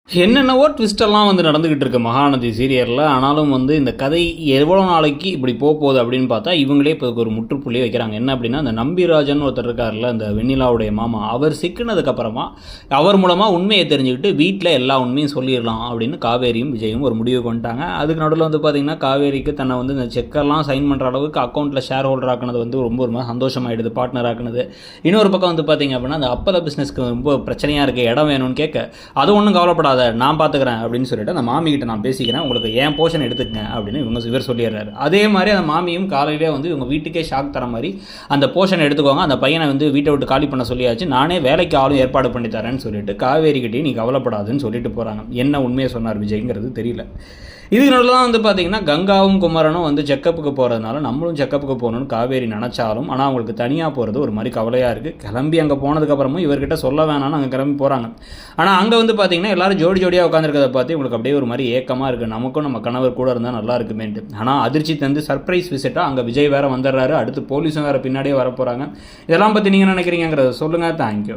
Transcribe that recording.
என்னென்னவோ ட்விஸ்டெல்லாம் வந்து நடந்துக்கிட்டு இருக்கு மகாநதி சீரியலில். ஆனாலும் வந்து இந்த கதை எவ்வளோ நாளைக்கு இப்படி போகுது அப்படின்னு பார்த்தா இவங்களே இப்போ ஒரு முற்றுப்புள்ளி வைக்கிறாங்க. என்ன அப்படின்னா, அந்த நம்பிராஜன் ஒருத்தர் இருக்கார்ல, அந்த வெண்ணிலாவுடைய மாமா, அவர் சிக்கினதுக்கப்புறமா அவர் மூலமாக உண்மையை தெரிஞ்சுக்கிட்டு வீட்டில் எல்லா உண்மையும் சொல்லிடலாம் அப்படின்னு காவேரியும் விஜயும் ஒரு முடிவுக்கு வந்துட்டாங்க. அதுக்கு நடுவில் வந்து பார்த்திங்கன்னா, காவேரிக்கு தன்னை வந்து இந்த செக்கெல்லாம் சைன் பண்ணுற அளவுக்கு அக்கௌண்ட்டில் ஷேர் ஹோல்டர் ஆக்கினது வந்து ரொம்ப ரொம்ப சந்தோஷமாயிடுது, பார்ட்னர் ஆக்குனது. இன்னொரு பக்கம் வந்து பார்த்திங்க அப்படின்னா, அந்த அப்பல பிஸ்னஸ்க்கு ரொம்ப பிரச்சனையாக இருக்குது, இடம் வேணும்னு கேட்க, அது ஒன்றும் கவலைப்படாத, நான் பார்த்துக்கிறேன் அப்படின்னு சொல்லிட்டு அந்த மாமிகிட்ட நான் பேசிக்கிறேன், உங்களுக்கு ஏன் போர்ஷன் எடுத்துக்கங்க அப்படின்னு இவர் சொல்லிடுறாரு. அதே மாதிரி அந்த மாமியும் காலையிலே வந்து இவங்க வீட்டுக்கே ஷாக் தர மாதிரி அந்த போர்ஷன் எடுத்துக்கோங்க, அந்த பையனை வந்து வீட்டை விட்டு காலி பண்ண சொல்லியாச்சு, நானே வேலைக்கு ஆளும் ஏற்பாடு பண்ணி தரேன்னு சொல்லிட்டு காவேரிக்கிட்டே நீ கவலைப்படாதுன்னு சொல்லிட்டு போகிறாங்க. என்ன உண்மையை சொன்னார் விஜய்ங்கிறது தெரியல. இதுக்கு நடுவில் வந்து பார்த்தீங்கன்னா, கங்காவும் குமரனும் வந்து செக்கப்புக்கு போகிறதுனால நம்மளும் செக்கப்புக்கு போகணும்னு காவேரி நினச்சாலும், ஆனால் அவங்களுக்கு தனியாக போகிறது ஒரு மாதிரி கவலையாக இருக்குது. கிளம்பி அங்கே போனதுக்கப்புறமும் இவர்கிட்ட சொல்ல வேணாம்னு அங்கே கிளம்பி போகிறாங்க. ஆனால் அங்கே வந்து பார்த்தீங்கன்னா எல்லாரும் ஜோடி ஜோடியாக உட்காந்துருக்கிறத பார்த்து இவங்களுக்கு அப்படியே ஒரு மாதிரி ஏக்கமாக இருக்குது, நமக்கும் நம்ம கணவர் கூட இருந்தால் நல்லா இருக்குமேன்ட்டு. ஆனால் அதிர்ச்சி தந்து சர்ப்ரைஸ் விசிட்டாக அங்கே விஜய் வேறு வந்துடுறாரு, அடுத்து போலீஸும் வேறு பின்னாடியே வர போகிறாங்க. இதெல்லாம் பற்றி நீங்கள் நினைக்கிறீங்கிறத சொல்லுங்கள். தேங்க்யூ.